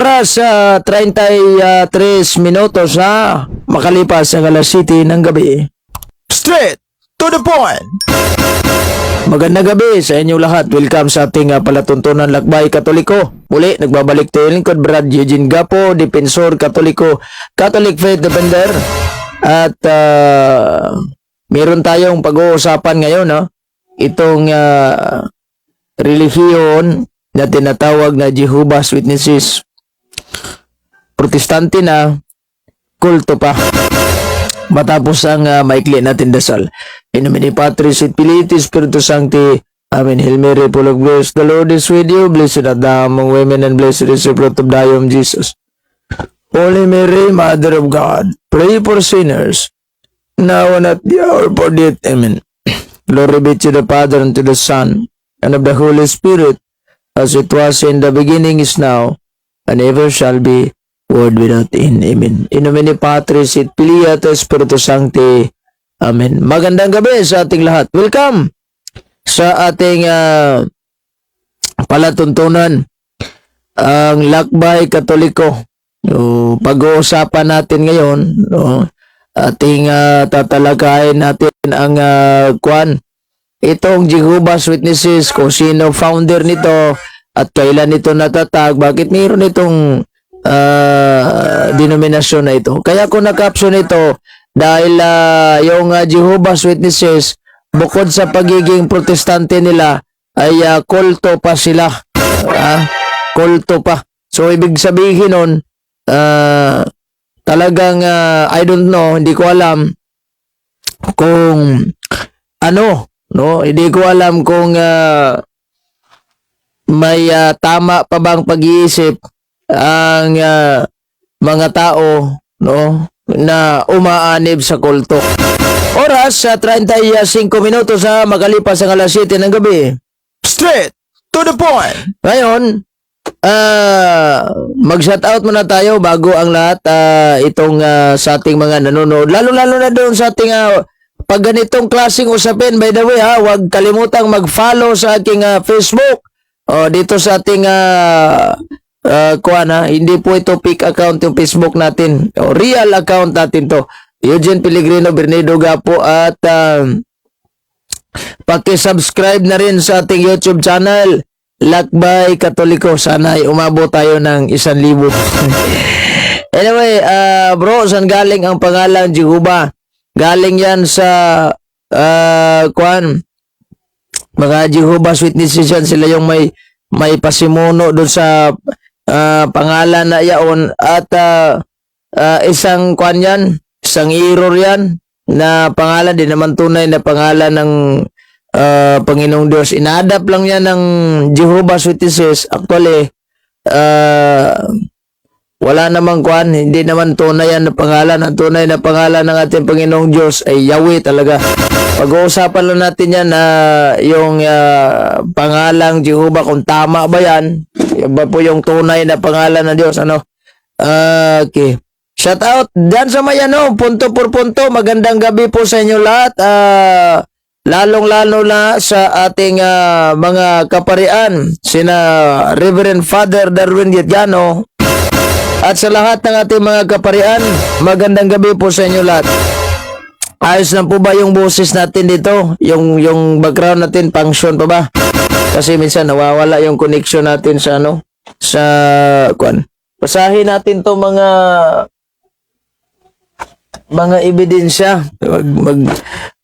Oras sa 33 minutos na makalipas ang alas 7 ng gabi. Straight to the point. Magandang gabi sa inyong lahat. Welcome sa ating palatuntunan Lakbay Katoliko. Muli, nagbabalik tayo lingkod Brad Eugene Gapo, Defensor Katoliko, Catholic Faith Defender. At meron tayong pag-uusapan ngayon, itong relihiyon na tinatawag na Jehovah's Witnesses. Protestante na, kulto pa. Matapos ang maikli natin dasal. In nomine Patris et Filii Spiritus Sancti. Amen. Hail Mary, full of grace, the Lord is with you. Blessed art thou among women, and blessed is the fruit of thy womb, Jesus. Holy Mary, Mother of God, pray for sinners, now and at the hour of our death. Amen. Glory be to the Father, and to the Son, and of the Holy Spirit, as it was in the beginning, is now, and ever shall be, world without end. Amen. In nomine Patris et Filii et Spiritus Sancti. Amen. Magandang gabi sa ating lahat. Welcome sa ating palatuntunan, ang Lakbay Katoliko. Pag-uusapan natin ngayon, ating tatalakayin natin ang itong Jehovah's Witnesses, kung sino founder nito at kailan ito natatag, bakit mayroon itong denominasyon na ito. Kaya ko na-caption ito dahil yung Jehovah's Witnesses, bukod sa pagiging protestante nila, ay kulto pa sila. Kulto pa. So, ibig sabihin nun, talagang, I don't know, hindi ko alam kung ano, no? Hindi ko alam kung may tama pa bang pag-iisip ang mga tao, no, na umaanib sa kulto. Oras sa 35 minutos sa makalipas ang alas 7 ng gabi. Straight to the point. Ngayon, mag-shoutout muna tayo bago ang lahat, itong sa ating mga nanonood. Lalo-lalo na doon sa ating pag ganitong klaseng usapin. By the way, huwag kalimutang mag-follow sa aking Facebook. Dito sa ating hindi po ito fake account yung Facebook natin. Real account natin to. Eugene Pellegrino Bernedo Gapo, at paki-subscribe na rin sa ating YouTube channel Lakbay Katoliko. Sana ay umabot tayo ng 1,000. Anyway, bro, saan galing ang pangalan Jehovah? Galing yan sa mga Jehovah's Witnesses yan. Sila yung may pasimuno doon sa pangalan na yaon, at isang isang error yan na pangalan, din naman tunay na pangalan ng Panginoong Diyos. Ina-adapt lang yan ng Jehovah's Witnesses. Actually, wala namang hindi naman tunay yan na pangalan. Ang tunay na pangalan ng ating Panginoong Diyos ay Yahweh talaga. Pag-uusapan lang natin yan yung pangalang Jehovah, kung tama ba yan. Yan ba po yung tunay na pangalan ng Diyos? Okay. Shout out dyan sa may punto por punto. Magandang gabi po sa inyo lahat. Lalong-lalo na sa ating mga kaparian, sina Reverend Father Darwin Yetgano, at sa lahat ng ating mga kaparian, magandang gabi po sa inyo lahat. Ayos na po ba yung boses natin dito? Yung background natin, function pa ba? Kasi minsan nawawala yung connection natin sa Basahin natin to mga ebidensya.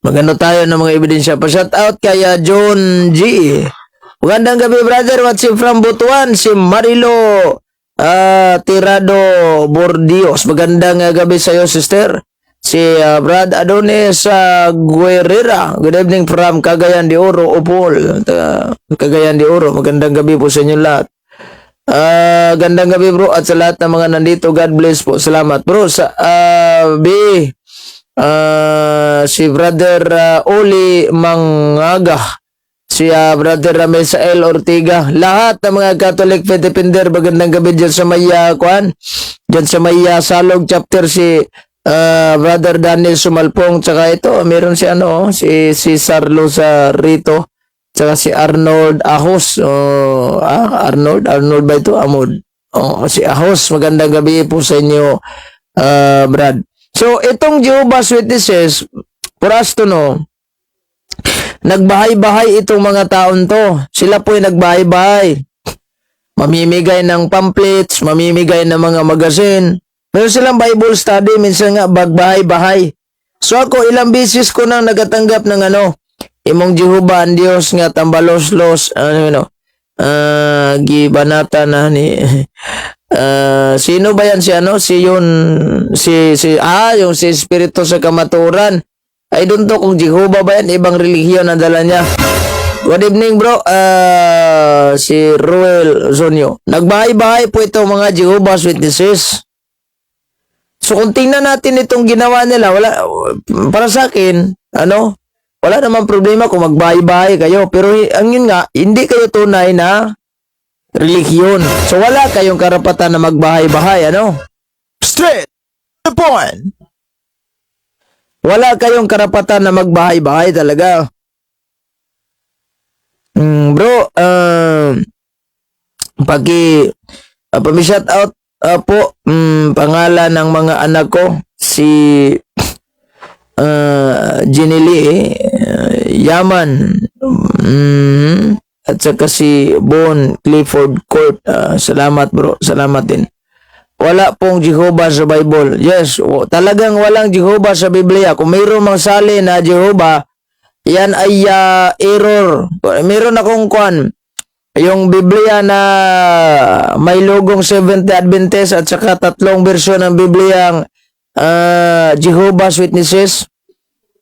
Magano tayo ng mga ebidensya. Pa-shout out kay John G. Magandang gabi, brother. Watching from Butuan, si Marilo Tirado Bordios. Magandang gabi sa iyo, sister. Si Brad Adonis Guerrera. Good evening from Cagayan de Oro, Opol. Cagayan de Oro. Magandang gabi po sa inyo lahat. Gandang gabi, bro, at sa lahat ng mga nandito. God bless po. Salamat, bro. Sa si Brother Oli Mangaga, si Brother Ramesael Ortiga, lahat ng mga Catholic Faith Defender, magandang gabi dyan sa Maya dyan sa Maya Salog chapter, si Brother Daniel Sumalpong, tsaka ito, meron si si Sarlo sa Rito, tsaka si Arnold Ahos. Arnold ba ito? Oh, si Ahos, magandang gabi po sa inyo, Brad. So, itong Jehovah's Witnesses, for us to know, nagbahay-bahay itong mga taon to. Sila po yung nagbahay-bahay. Mamimigay ng pamphlets, mamimigay ng mga magazine. Meron silang Bible study, minsan nga bagbahay-bahay. So ako, ilang beses ko nang nagatanggap ng imong Jehovah ang Diyos nga tambalos-los, gibanata na ni sino ba yan yung si Espiritu sa Kamaturan. I don't know kung Jehovah ba yan, ibang relihiyon ang dala niya. Good evening bro, si Ruel Zonyo. Nagbahay-bahay po ito mga Jehovah's Witnesses. So kung tingnan natin itong ginawa nila, para sa akin, wala namang problema kung magbahay-bahay kayo. Pero ang yun nga, hindi kayo tunay na relihiyon. So wala kayong karapatan na magbahay-bahay, Straight to the point. Wala kayong karapatan na magbahay-bahay talaga. Bro, pami-shout out po, pangalan ng mga anak ko, si Jenny Lee, Yaman, at saka si Bon Clifford Court. Salamat bro, salamat din. Wala pong Jehovah sa Bible. Yes, talagang walang Jehovah sa Biblia. Kung mayroong magsali na Jehovah, yan ay error. Meron akong yung Biblia na may logong Seventh-day Adventist at saka 3 bersyon ng Biblia Jehovah's Witnesses.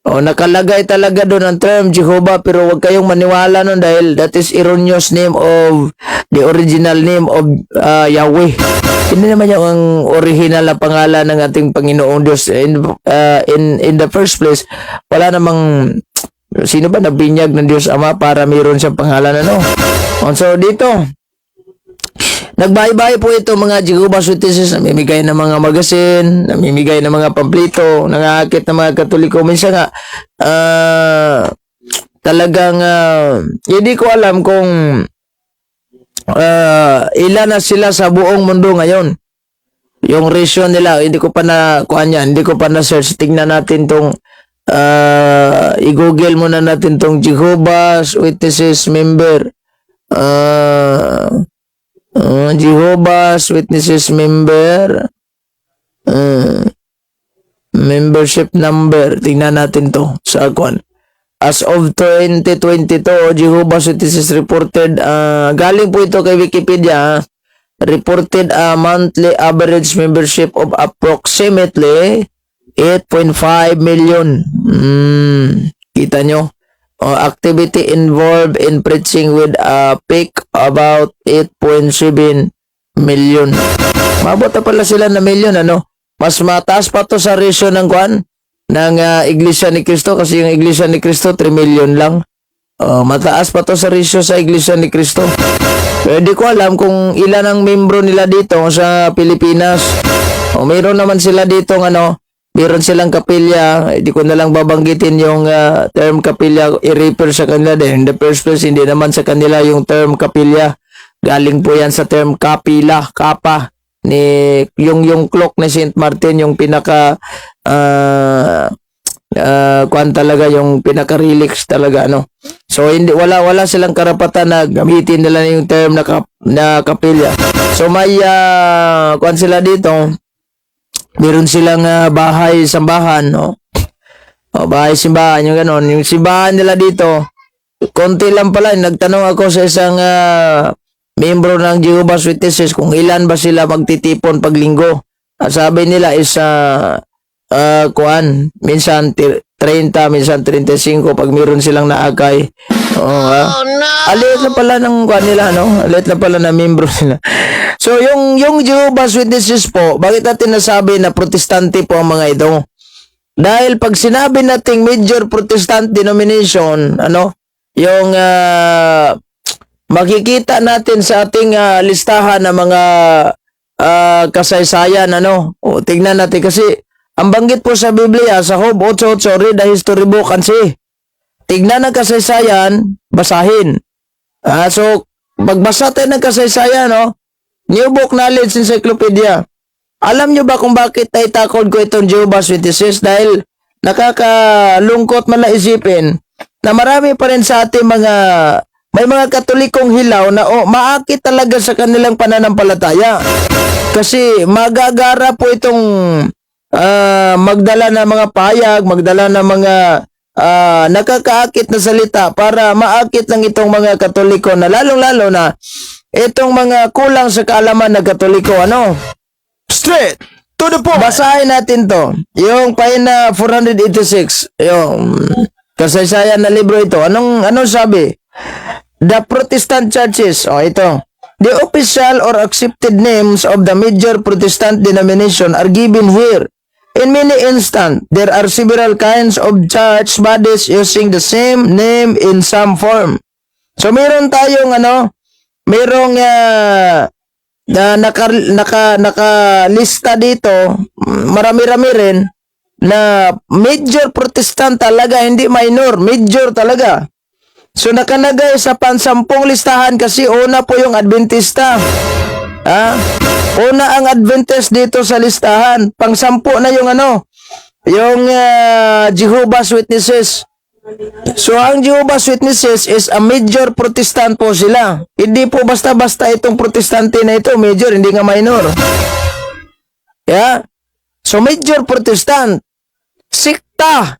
Nakalagay talaga doon ang term Jehovah, pero huwag kayong maniwala nun dahil that is erroneous name of the original name of Yahweh. Hindi naman yung ang original na pangalan ng ating Panginoong Diyos. In the first place, wala namang sino ba nabinyag ng Diyos Ama para mayroon siyang pangalan So dito, nagbahay-bahay po ito mga Jehovah's Witnesses, namimigay ng mga magazine, namimigay ng mga pamplito, nangakit ng mga Katoliko. Minsan nga, talagang, hindi ko alam kung ilan na sila sa buong mundo ngayon. Yung ratio nila, hindi ko pa na-search. Tingnan natin tong i-google muna natin tong Jehovah's Witnesses member. Jehovah's Witnesses member, membership number. Tingnan natin to sa kwan. As of 2022, Jehovah's Witnesses reported, galing po ito kay Wikipedia, reported a monthly average membership of approximately 8.5 million. Kita nyo? Activity involved in preaching with a peak about 8.7 million. Mabot na pala sila na million, Mas mataas pa to sa ratio ng ng Iglesia ni Cristo, kasi yung Iglesia ni Cristo 3 million lang. Mataas pa to sa ratio sa Iglesia ni Cristo. Pero di ko alam kung ilan ang membro nila dito sa Pilipinas. Mayroon naman sila dito meron silang kapilya. Hindi ko na lang babanggitin yung term kapilya, i-refer sa kanila din. In the first place, hindi naman sa kanila yung term kapilya. Galing po yan sa term kapila, kapa. Yung clock ni St. Martin, yung pinaka talaga, yung pinaka-relics talaga, So, wala silang karapatan na gamitin nila yung term na kapilya. So, may sila dito. Meron silang bahay sambahan, bahay simbahan, yung ganon. Yung simbahan nila dito, konti lang pala. Nagtanong ako sa isang membro ng Jehovah's Witnesses kung ilan ba sila magtitipon pag linggo. Sabi nila is minsan 30, minsan 35 pag meron silang naakay. Alit na pala ng nila, alit na pala na membro nila. So, yung Jehovah's Witnesses po, bakit natin nasabi na protestante po ang mga ito? Dahil pag sinabi nating major Protestant denomination, yung makikita natin sa ating listahan ng mga kasaysayan, tingnan natin kasi ang banggit po sa Biblia, sa Job 8:8, read the history book and see. Tignan ang kasaysayan, basahin. So, pagbasa tayo ng kasaysayan, New Book Knowledge Encyclopedia. Alam nyo ba kung bakit naitakod ko itong Jehovah's Witnesses? Dahil nakakalungkot man na isipin na marami pa rin sa ating may mga Katolikong hilaw na maakit talaga sa kanilang pananampalataya. Kasi magagara po itong magdala ng mga payag, magdala ng mga nakakaakit na salita para maakit ng itong mga Katoliko na lalong-lalo na itong mga kulang sa kaalaman ng Katoliko. Straight to the point. Basahin natin to. Yung pahina 486. Yung kasaysayan na libro ito. Anong sabi? The Protestant churches. Ito. The official or accepted names of the major Protestant denomination are given here. In many instances, there are several kinds of church bodies using the same name in some form. So, meron tayong merong nakalista dito, marami-rami rin, na major Protestant talaga, hindi minor, major talaga. So, nakalagay sa pansampung listahan kasi una po yung Adventista. Una ang Adventist dito sa listahan. Pang-sampu na yung yung Jehovah's Witnesses. So, ang Jehovah's Witnesses is a major Protestant po sila. Hindi po basta-basta itong Protestante na ito, major, hindi nga minor. So, major Protestant. Sikta.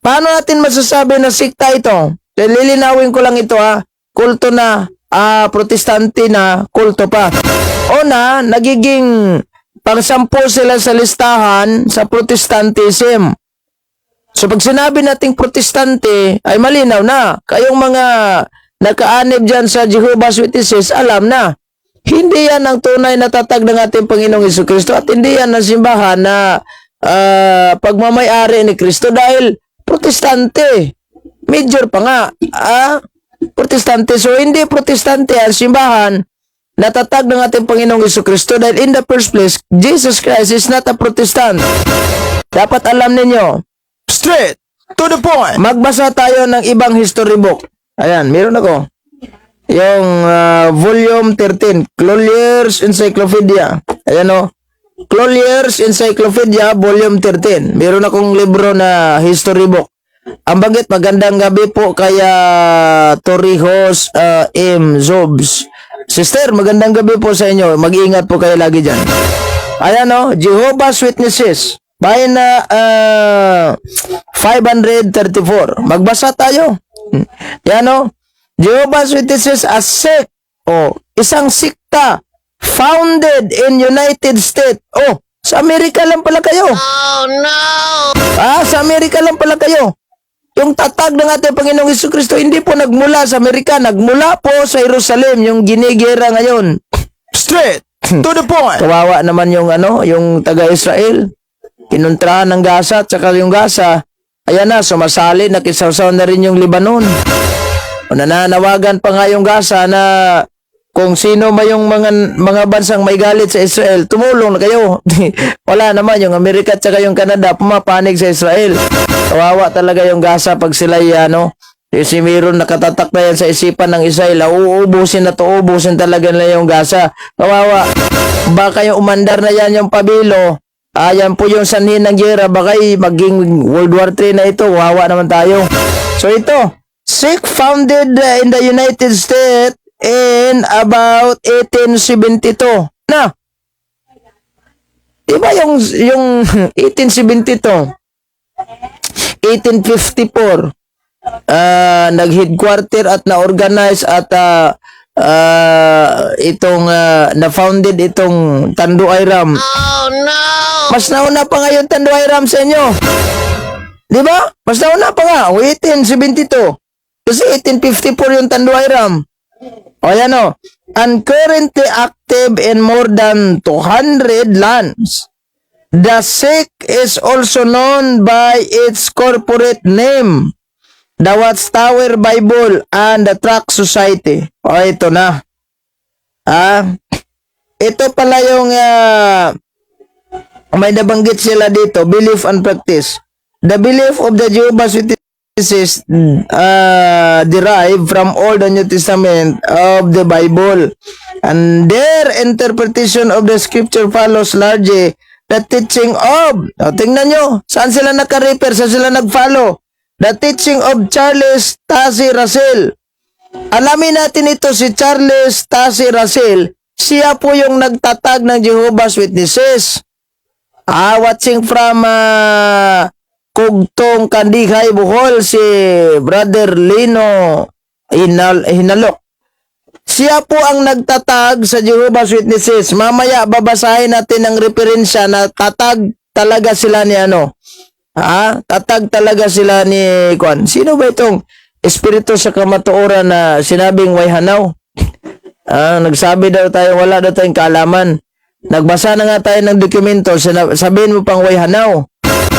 Paano natin masasabi na sikta ito? Lilinawin ko lang ito, kulto na, Protestante na kulto pa. Una, nagiging pang-sampu sila sa listahan sa Protestantism. So, pag sinabi nating Protestante, ay malinaw na. Kayong mga nakaanib dyan sa Jehovah's Witnesses, alam na. Hindi yan ang tunay na tatag ng ating Panginoong Jesucristo at hindi yan ang simbahan na pagmamayari ni Kristo dahil Protestante. Major pa nga. Protestante. So, hindi Protestante ang simbahan na tatag ng ating Panginoong Jesucristo dahil in the first place, Jesus Christ is not a Protestant. Dapat alam ninyo. Straight to the point. Magbasa tayo ng ibang history book. Ayan, meron ako. Yung volume 13, Collier's Encyclopedia. Ayan Collier's Encyclopedia, volume 13. Meron akong libro na history book. Ang bagit, magandang gabi po kaya Torrijos M. Zobs. Sister, magandang gabi po sa inyo. Mag-iingat po kayo lagi dyan. Ayan Jehovah's Witnesses. Bayan na 534. Magbasa tayo. Yan Jehovah's Witnesses as sect. Isang sikta founded in United States. Sa Amerika lang pala kayo. Oh no! Sa Amerika lang pala kayo. Yung tatag ng ating Panginoong Jesucristo hindi po nagmula sa Amerika, nagmula po sa Jerusalem, yung ginigera ngayon. Straight to the point. Kawawa naman yung yung taga-Israel. Kinuntrahan ng Gaza at saka yung Gaza, ayan na, sumasali, nakisawsaw na rin yung Lebanon. Nananawagan pa nga yung Gaza na kung sino ba yung mga bansang may galit sa Israel, tumulong na kayo. Wala naman, yung Amerika at saka yung Canada, pumapanig sa Israel. Kawawa talaga yung Gaza pag sila si Meron nakatatak na yan sa isipan ng Israel, uubusin talaga nila yung Gaza. Kawawa. Baka yung umandar na yan yung pabilo, yan po yung sanhin ng gera, baka maging World War III na ito. Wawa naman tayo. So ito, sect founded in the United States in about 1872. Na, diba yung 1872? 1854. Nag-headquarter at na-organize at na-founded itong Tanduay Ram. Oh no! Mas nauna pa nga yung Tanduay Ram sa inyo. Di ba? Mas nauna pa nga. 1872. Kasi 1854 yung Tanduay Ram. Yan and currently active in more than 200 lands. The sect is also known by its corporate name, the Watchtower Bible and the Tract Society. Ito na. Ito pala yung may nabanggit sila dito, belief and practice. The belief of the Jehovah's Witnesses is derived from Old and New Testament of the Bible, and their interpretation of the scripture follows largely the teaching of, tingnan nyo, saan sila naka-refer, saan sila nag-follow? The teaching of Charles Taze Russell. Alamin natin ito, si Charles Taze Russell, siya po yung nagtatag ng Jehovah's Witnesses. Watching from Kugtong, Kandihay, Bohol, si Brother Lino Hinalok. Siya po ang nagtatag sa Jehovah's Witnesses. Mamaya babasahin natin ang referensya na tatag talaga sila ni ano. Tatag talaga sila ni Kwan. Sino ba itong espiritu sa kamatuoran na sinabing Wayhanaw? Nagsabi daw tayo, wala daw tayong kaalaman. Nagbasa na nga tayo ng dokumento, sabihin mo pang Wayhanaw.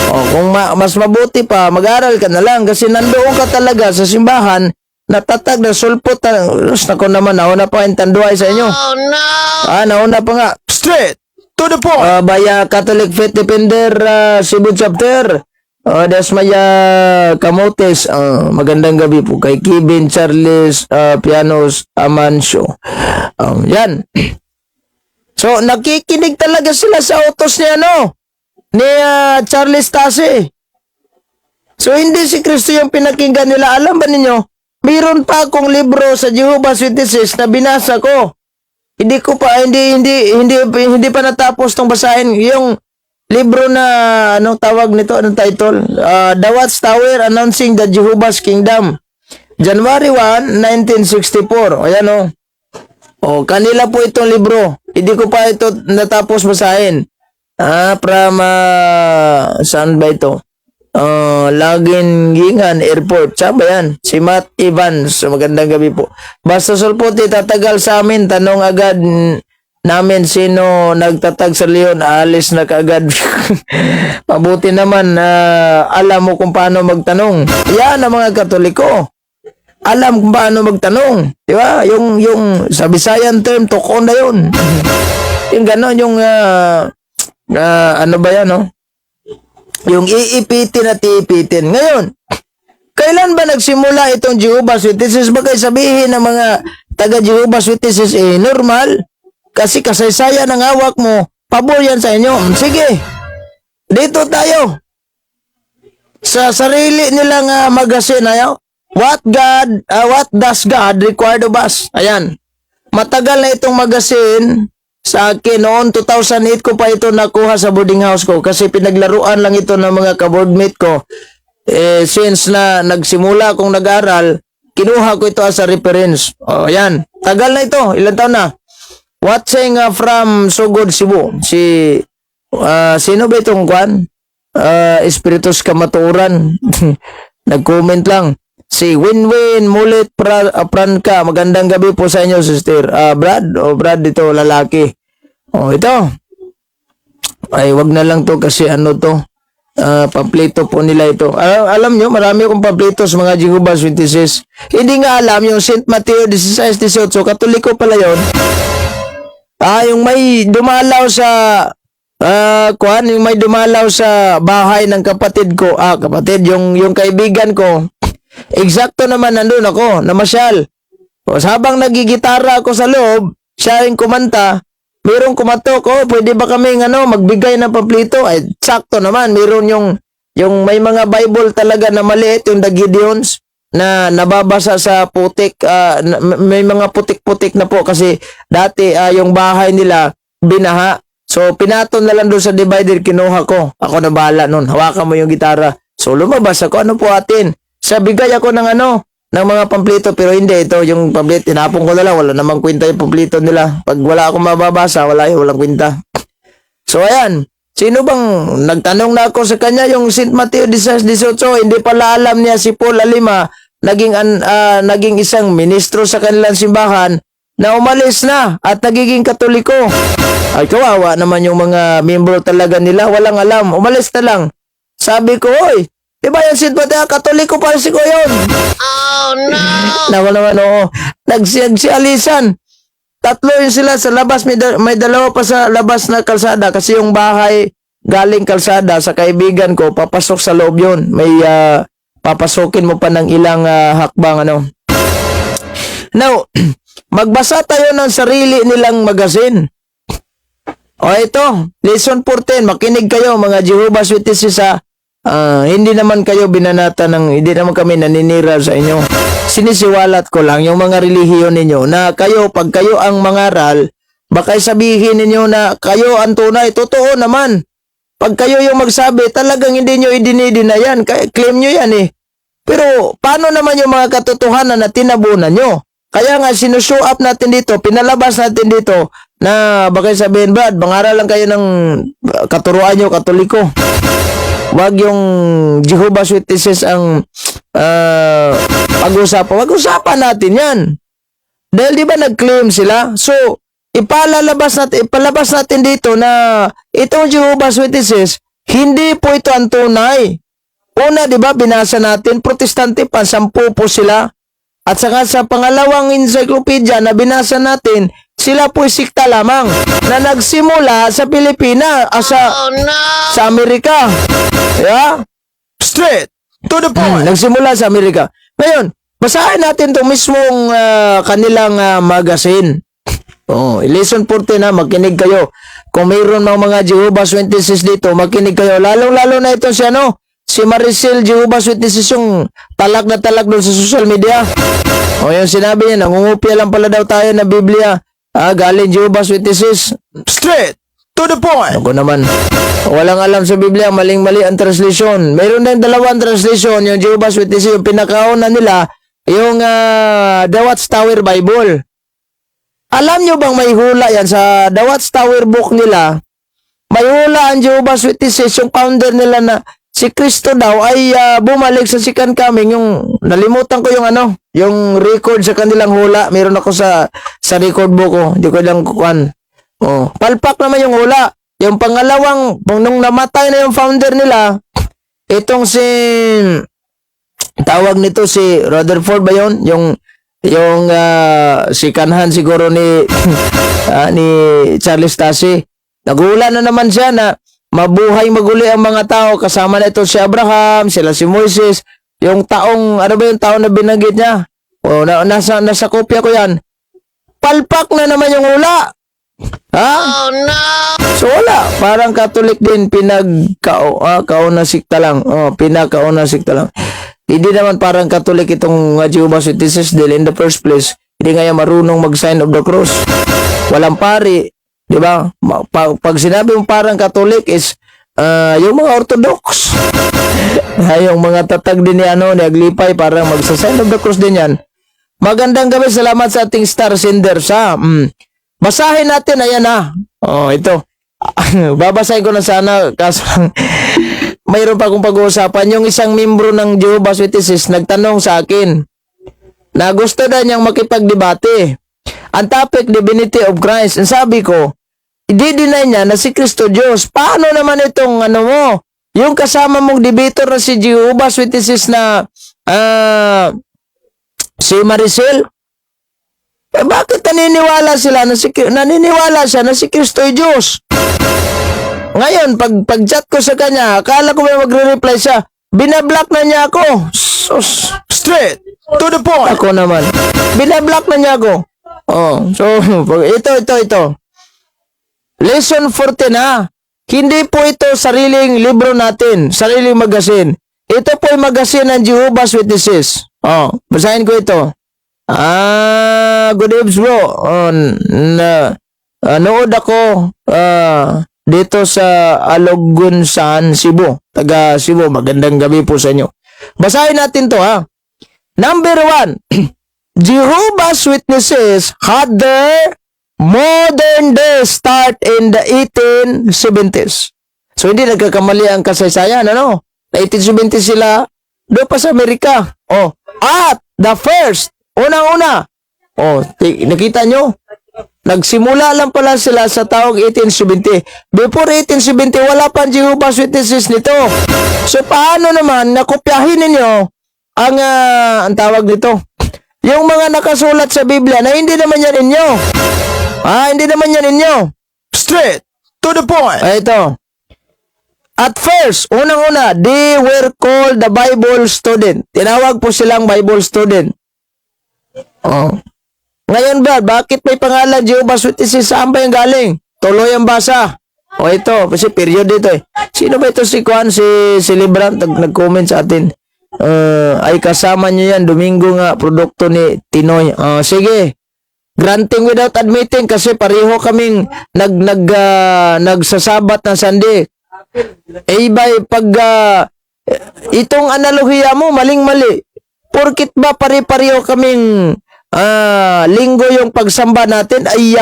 Kung mas mabuti pa, mag-aral ka na lang kasi nandoon ka talaga sa simbahan, natatag na sulpot. Nako naman, nauna pa yung tanduay sa inyo. Oh no! Nauna pa nga. Straight to the point. Baya Catholic Faith Defender, Cebu Chapter. Dasmaya Camotes. Magandang gabi po kay Kevin Charles Pianos Amancio. Yan. So, nakikinig talaga sila sa utos ni Charles Taze. So, hindi si Kristo yung pinakinggan nila. Alam ba ninyo, mayroon pa akong libro sa Jehovah's Witnesses na binasa ko. Hindi pa natapos tong basahin. Yung libro na, anong tawag nito? Anong title? The Watchtower Announcing the Jehovah's Kingdom. January 1, 1964. Ayan kanila po itong libro. Hindi ko pa ito natapos basahin. From, saan ba ito? Lagingingan Airport. Saan ba yan? Si Matt Evans. Magandang gabi po. Basta sulputi, tatagal sa amin. Tanong agad namin sino nagtatag sa Leon. Alis na kaagad. Mabuti naman alam mo kung paano magtanong. Yan ang mga Katoliko. Alam kung paano magtanong. Di ba? Yung sa Visayan term, tukon na yun. Yung gano'n, yung ano ba yan, no? Yung iipitin at iipitin. Ngayon, kailan ba nagsimula itong Jehovah's Witnesses? Baka sabihin ng mga taga Jehovah's Witnesses, normal. Kasi kasaysayan ng hawak mo, pabor yan sa inyo. Sige, dito tayo. Sa sarili nilang magazine, What does God require of us? Ayan. Matagal na itong magazine. Sa akin, noon 2008 ko pa ito nakuha sa boarding house ko kasi pinaglaruan lang ito ng mga ka-boardmate ko. Since na nagsimula akong nag-aral, kinuha ko ito as a reference. Ayan. Tagal na ito. Ilan taon na? Watching from Sugod, Cebu. Sino ba itong kwan? Espiritus Kamaturan. Nag-comment lang. Si Winwin Mulit Pranka. Magandang gabi po sa inyo, sister. Brad ito, lalaki. Ito. Ay, wag na lang to kasi pamplito po nila ito. Alam nyo, marami akong pamplito sa mga Jehovah's Witnesses. Hindi nga alam, yung St. Mateo 16-18, Katoliko pala yun. Yung may dumalaw sa yung may dumalaw sa bahay ng kapatid ko. Yung kaibigan ko. Eksakto naman nandun ako, namasyal. Habang nagigitara ako sa loob, siya yung kumanta, mayroong kumatok, pwede ba kami magbigay ng pamplito? Ay, sakto naman, mayroon yung may mga Bible talaga na maliit, yung The Gideons, na nababasa sa putik, may mga putik-putik na po kasi dati yung bahay nila, binaha. So, pinaton na lang doon sa divider, kinuha ko. Ako na bahala nun, hawakan mo yung gitara. So, lumabas ako, po atin? Bigay ako ng mga pamplito, pero hindi, ito yung pamplito, tinapon ko na lang, wala namang kwenta yung pamplito nila. Pag wala akong mababasa, walang kwenta. So, ayan, sino bang, nagtanong na ako sa kanya, yung St. Mateo 16-18, hindi pala alam niya si Paul Alima, naging isang ministro sa kanilang simbahan, na umalis na, at nagiging Katoliko. Ay, kawawa naman yung mga membro talaga nila, walang alam, umalis na lang. Sabi ko, diba yung St. Mateo, Katoliko pa si ko yun. Oh no! Nawa naman, nagsialisan. Tatlo yun sila sa labas, may dalawa pa sa labas na kalsada kasi yung bahay galing kalsada sa kaibigan ko, papasok sa loob yun. May papasukin mo pa ng ilang hakbang, ano. Now, magbasa tayo ng sarili nilang magazine. O ito, lesson 14, makinig kayo mga Jehovah's Witnesses sa hindi naman kayo binanata hindi naman kami naninira sa inyo. Sinisiwalat ko lang yung mga relihiyon ninyo na kayo, pag kayo ang mangaral, baka sabihin ninyo na kayo ang tunay. Totoo naman. Pag kayo yung magsabi, talagang hindi nyo idinidina yan. Claim nyo yan eh. Pero paano naman yung mga katotohanan na tinabunan nyo? Kaya nga sinushow up natin dito, pinalabas natin dito na baka sabihin, Brad, mangaral lang kayo ng katuruan nyo, Katoliko. Wag yung Jehovah's Witnesses ang pag-usapan. Pag-usapan natin yan. Dahil di ba nag-claim sila? So, ipalabas natin dito na itong Jehovah's Witnesses, hindi po ito ang tunay. Una, di ba, binasa natin, protestante pa, 10 po sila. At saka sa pangalawang encyclopedia na binasa natin, sila po sikta lamang na nagsimula sa Pilipinas, sa Amerika. Yeah? Straight to the point. Nagsimula sa Amerika. Ngayon, basahin natin itong mismong kanilang magazine. Lesson 14 na, makinig kayo. Kung mayroon mga Jehovah's Witnesses dito, makinig kayo. Lalong-lalo na ito si Maricel Jehovah's Witnesses, yung talak na talak doon sa social media. Yung sinabi niya, nangungupya lang pala daw tayo na Biblia. Galing Jehovah's Witnesses. Straight to the point. Ako naman, walang alam sa Biblia, maling-mali ang translation. Mayroon din 2 translation, yung Jehovah's Witnesses, yung pinakauna nila, yung The Watchtower Bible. Alam nyo bang may hula yan sa The Watchtower book nila? May hula ang Jehovah's Witnesses, yung founder nila na si Kristo daw ay bumalik sa second coming. Yung nalimutan ko yung record sa kanilang hula. Meron ako sa record book ko. Hindi ko lang kukuhan. Palpak naman yung hula. Yung pangalawang, nung namatay na yung founder nila, itong tawag nito si Rutherford ba yun? Yung si Kanhan siguro ni Charles Tassi. Naghula na naman siya na mabuhay maguli ang mga tao. Kasama na ito si Abraham, sila si Moises. Yung taong, ano ba yung taong na binanggit niya? Nasa kopya ko yan. Palpak na naman yung hula. Ha? Oh no! So wala. Parang Catholic din, kauna sikta lang. Pinakauna sikta lang. Hindi naman parang Catholic itong Jehovah's Witnesses dahil in the first place, hindi nga marunong mag-sign of the cross. Walang pari. Diba? Pag sinabi mong parang Catholic is yung mga Orthodox. Yung mga tatag din ni Aglipay, parang magsa-sign of the cross din yan. Magandang gabi, salamat sa ating star senders ha. Basahin natin, ayan ha. Ito. Babasahin ko na sana, kaso mayroon pa akong pag-uusapan. Yung isang membro ng Jehovah's Witnesses nagtanong sa akin na gusto na niyang makipagdebate. Ang topic, divinity of Christ. Ang sabi ko, i-deny niya na si Kristo Diyos. Paano naman itong mo? Yung kasama mong debater na si Jehovah's Witnesses na si Maricel? Bakit naniniwala siya na si Kristo ay Diyos? Ngayon, pag-chat ko sa kanya, akala ko may magre-reply siya. Binablock na niya ako. Straight to the point. Ako naman. Binablock na niya ako. So, ito. Lesson 14 ha. Hindi po ito sariling libro natin, sariling magazine. Ito po ay magazine ng Jehovah's Witnesses. Basahin ko ito. Good evening bro. Nood ako dito sa Alogunsan, Cebu. Taga Cebu, magandang gabi po sa inyo. Basahin natin to ha. Number 1. Jehovah's Witnesses had their modern day start in the 1870s. So, hindi nagkakamali ang kasaysayan, Na 1870 sila, doon pa sa Amerika. At the first, unang-una. Nakita nyo? Nagsimula lang pala sila sa taong 1870. Before 1870, wala pang Jehovah's Witnesses nito. So, paano naman nakopyahin ninyo ang tawag nito? Yung mga nakasulat sa Biblia na hindi naman yan inyo. Hindi naman yan inyo. Straight to the point. Ito. At first, unang-una, they were called the Bible student. Tinawag po silang Bible student. Oh. Ngayon ba, bakit may pangalan Jehovah's Witnesses? Saan ba yung galing? Tuloy ang basa. O ito, kasi period dito eh. Sino ba ito si Juan, si Celebrant? Nag-comment sa atin. Ay kasama nyo yan, Domingo nga, produkto ni Tinoy. Sige. Granting without admitting kasi pareho kaming nagsasabat ng Sunday. Pag itong analohiya mo, maling-mali. Porkit ba pare-pareho kaming linggo yung pagsamba natin ay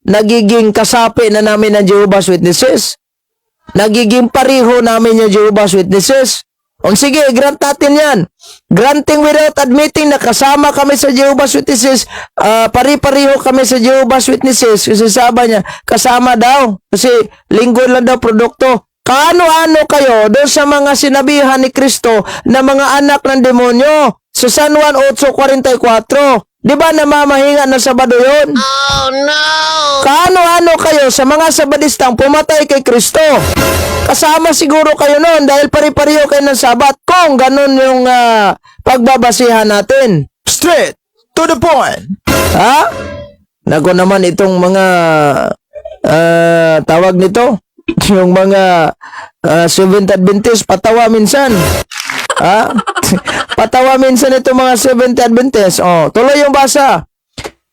nagiging kasapi na namin ng Jehovah's Witnesses? Nagiging pareho namin yung Jehovah's Witnesses? O sige, grant natin yan. Granting without admitting na kasama kami sa Jehovah's Witnesses, pari-pariho kami sa Jehovah's Witnesses. Kasi sabi niya, kasama daw. Kasi linggo lang daw produkto. Kaano-ano kayo doon sa mga sinabihan ni Kristo na mga anak ng demonyo? Sa San Juan 8:44. Di ba namamahinga na Sabado yun? Oh no! Kaano-ano kayo sa mga Sabadistang pumatay kay Kristo? Kasama siguro kayo noon dahil pari-pariho kayo ng Sabat kung ganun yung pagbabasihan natin. Straight to the point. Ha? Nago naman itong mga tawag nito, yung mga Seventh Adventist patawa minsan. Ha? Patawa minsan itong mga Seventh Adventist. Tuloy yung basa.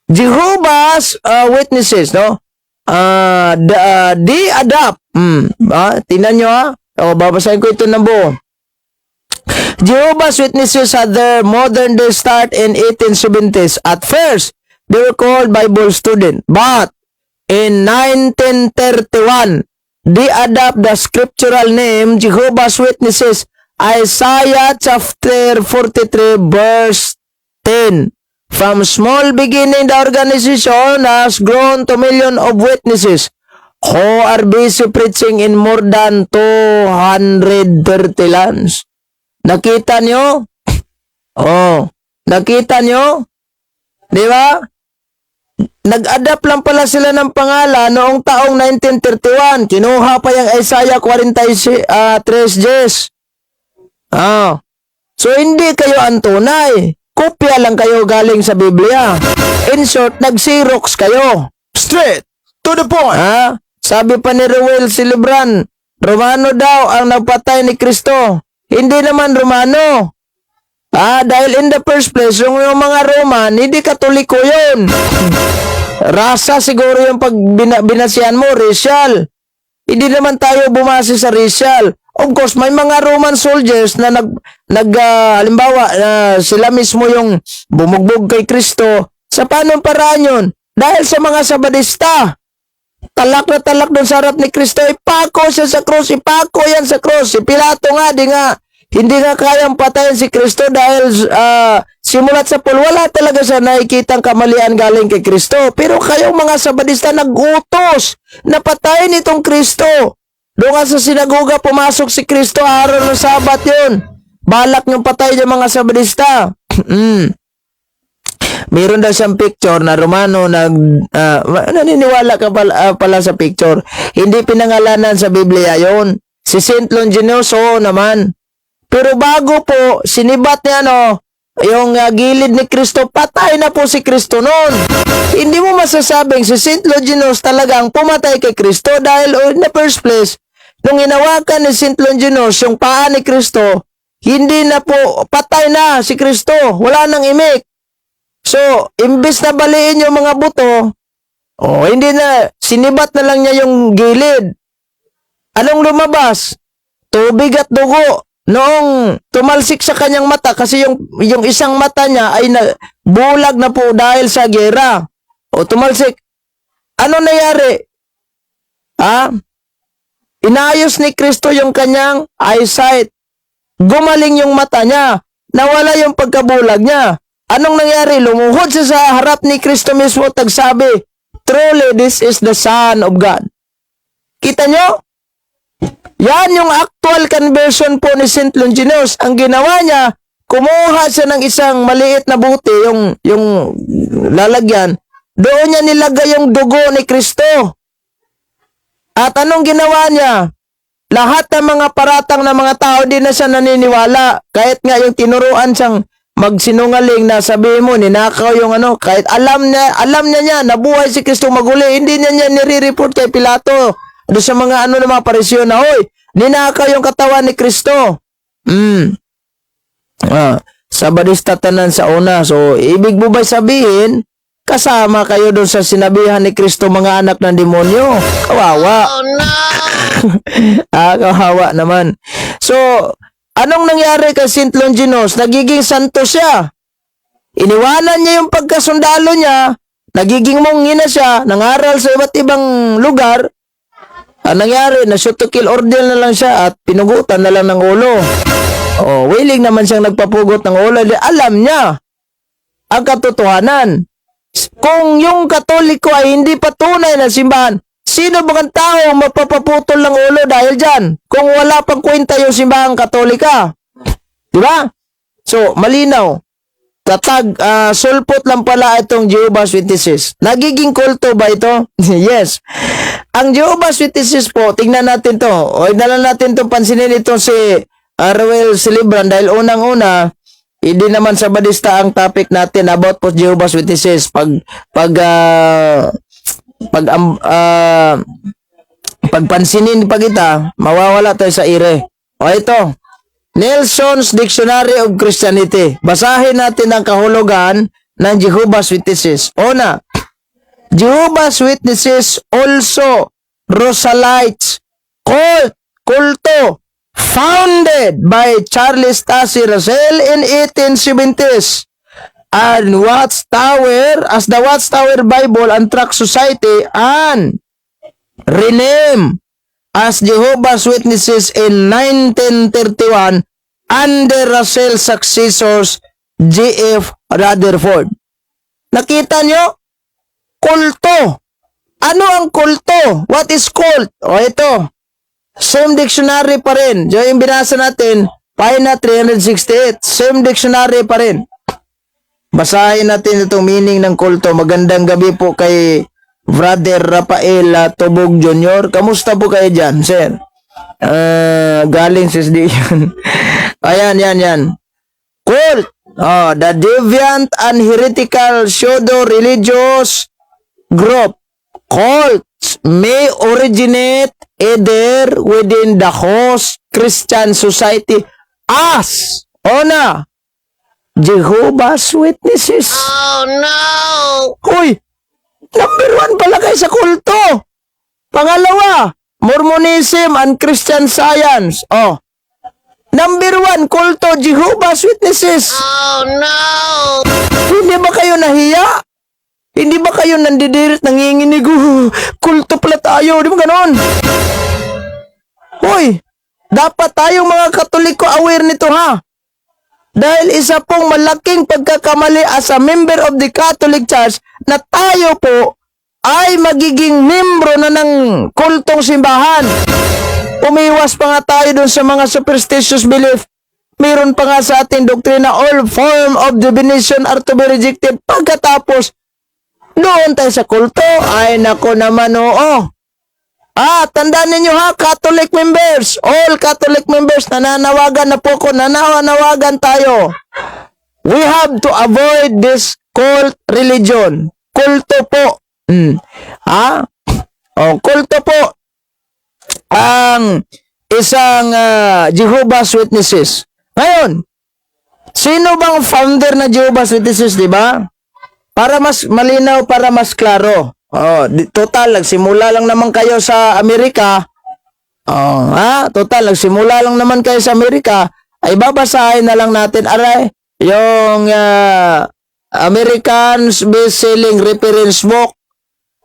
Jehovah's Witnesses, no? They adopt. Tingnan nyo ha. Babasahin ko ito ng buo. Jehovah's Witnesses had their modern day start in 1870s. At first, they were called Bible student. But in 1931, they adopt the scriptural name Jehovah's Witnesses. Isaiah chapter 43 verse 10. From small beginning, the organization has grown to millions of witnesses who are busy preaching in more than 230 lands. Nakita nyo? Nakita nyo? Di ba? Nag-adapt lang pala sila ng pangalan noong taong 1931. Kinuha pa yung Isaiah 43 Jes. So, hindi kayo ang tunay. Kopya lang kayo galing sa Biblia. In short, nag-Xerox kayo. Straight to the point. Sabi pa ni Ruel Silibran, Romano daw ang nagpatay ni Kristo. Hindi naman Romano. Dahil in the first place, yung mga Roman, hindi Katoliko yun. Rasa siguro yung pag binasihan mo, racial. Hindi naman tayo bumase sa racial. Of course, may mga Roman soldiers na halimbawa, sila mismo yung bumugbog kay Kristo. Sa paanong paraan yun? Dahil sa mga Sabadista. Talak na talak doon sa harap ni Kristo. Ipako siya sa krus. Ipako yan sa krus. Si Pilato nga, hindi nga kayang patayin si Kristo dahil simulat sa pool, wala talaga siya nakikitang kamalian galing kay Kristo. Pero kayong mga Sabadista nag-utos na patayin itong Kristo. Doon nga sa sinagoga, pumasok si Kristo, araw ng Sabat yun. Balak niyong patay yung mga Sabadista. Meron daw siyang picture na Romano, naniniwala ka pala sa picture. Hindi pinangalanan sa Biblia yon. Si Saint Longinus, naman. Pero bago po, sinibat niya, yung gilid ni Kristo, patay na po si Kristo noon. Hindi mo masasabing si Saint Longinus talagang pumatay kay Kristo dahil in the first place, nung hinawakan ni Saint Longinus yung paa ni Kristo, hindi na po, patay na si Kristo. Wala nang imik. So, imbis na baliin yung mga buto, hindi na, sinibat na lang niya yung gilid. Anong lumabas? Tubig at dugo. Noong tumalsik sa kanyang mata, kasi yung isang mata niya ay bulag na po dahil sa gera. Tumalsik. Ano nangyari? Inayos ni Kristo yung kanyang eyesight. Gumaling yung mata niya. Nawala yung pagkabulag niya. Anong nangyari? Lumuhod siya sa harap ni Kristo mismo, tagsabi, truly, this is the Son of God. Kita nyo? Yan yung actual conversion po ni Saint Longinus. Ang ginawa niya, kumuha siya ng isang maliit na buti, yung lalagyan, doon niya nilagay yung dugo ni Kristo. At anong ginawa niya? lahat ng mga paratang ng mga tao hindi na siya naniniwala. Kahit nga yung tinuruan siyang magsinungaling na sabihin mo, ninakaw yung ano, kahit alam niya nabuhay si Kristo maguli, hindi niya nire-report kay Pilato. Doon sa mga ano ng mga parisyon na, hoy, ninakaw yung katawan ni Kristo. Sa badista tanan sa una. So, ibig mo ba sabihin, kasama kayo doon sa sinabihan ni Kristo mga anak ng demonyo? Kawawa. Oh, no! Kawawa naman. So, anong nangyari kay Saint Longinos? Nagiging santo siya. Iniwanan niya yung pagkasundalo niya, nagiging monghi na siya, nangaral sa iba't ibang lugar. Ang nangyari, na-shoot to kill order na lang siya at pinugutan na lang ng ulo. Willing naman siyang nagpapugot ng ulo. Alam niya ang katotohanan. Kung yung Katoliko ay hindi patunay na simbahan, sino bang tao mapapaputol ng ulo dahil dyan? Kung wala pang kwenta yung simbahang Katolika. Diba? So, malinaw. Tatag, sulpot lang pala itong Jehovah's Witnesses. Nagiging kulto ba ito? Yes. Ang Jehovah's Witnesses po, tingnan natin to. O, idala natin itong pansinin ito si Ruel Celebran dahil unang-una, hindi naman sa badista ang topic natin about po Jehovah's Witnesses. Pagpansinin pa kita, mawawala tayo sa ire. O ito, Nelson's Dictionary of Christianity. Basahin natin ang kahulugan ng Jehovah's Witnesses. Una, Jehovah's Witnesses also Rosalites, kulto, founded by Charles Taze Russell in 1870s, and Watchtower as the Watchtower Bible and Tract Society, and renamed as Jehovah's Witnesses in 1931 under Russell's successors G.F. Rutherford. Nakita nyo? Kulto. Ano ang kulto? What is cult? O ito, same dictionary pa rin. Yung binasa natin, Pahina 368. Same dictionary pa rin. Basahin natin itong meaning ng kulto. Magandang gabi po kay Brother Rafael Tubog Jr. Kamusta po kayo dyan, sir? Galing sa SDN. Ayan, yan. Cult. The deviant and heretical pseudo-religious group. Cults may originate either within the host Christian society as Jehovah's Witnesses. Oh no! Hoy! Number 1 pala kayo sa kulto. Pangalawa, Mormonism and Christian Science. Number 1, kulto, Jehovah's Witnesses. Oh no! Hindi ba kayo nahiya? Hindi ba kayo nandidirit, nanginginig? Kulto pala tayo. Di ba ganon? Hoy, dapat tayong mga Katoliko aware nito ha. Dahil isa pong malaking pagkakamali as a member of the Catholic Church na tayo po ay magiging membro na ng kultong simbahan. Umiwas pa nga tayo dun sa mga superstitious belief. Meron pa nga sa ating doktrina, all form of divination are to be rejected. Pagkatapos, doon tayo sa kulto. Ay nako naman tandaan ninyo ha, Catholic members, all Catholic members, nananawagan na po ko, nananawagan tayo. We have to avoid this cult religion. Kulto po. Kulto po ang isang Jehovah's Witnesses. Ngayon, sino bang founder na Jehovah's Witnesses, di ba? Para mas malinaw, para mas klaro. Total, nagsimula lang naman kayo sa Amerika. Total, nagsimula lang naman kayo sa Amerika. Ay babasahin na lang natin, yung American's best-selling reference book,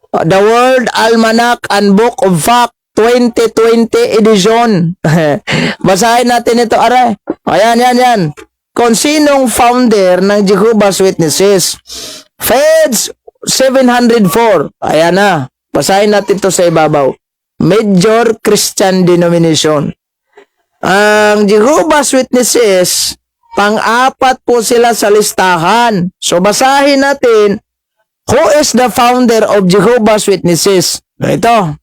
The World Almanac and Book of Fact 2020 edition. Basahin natin ito, Ayan. Kung sinong founder ng Jehovah's Witnesses. Feds 704. Ayan na. Basahin natin ito sa ibabaw. Major Christian Denomination. Ang Jehovah's Witnesses, pang-apat po sila sa listahan. So, basahin natin, who is the founder of Jehovah's Witnesses? Ito.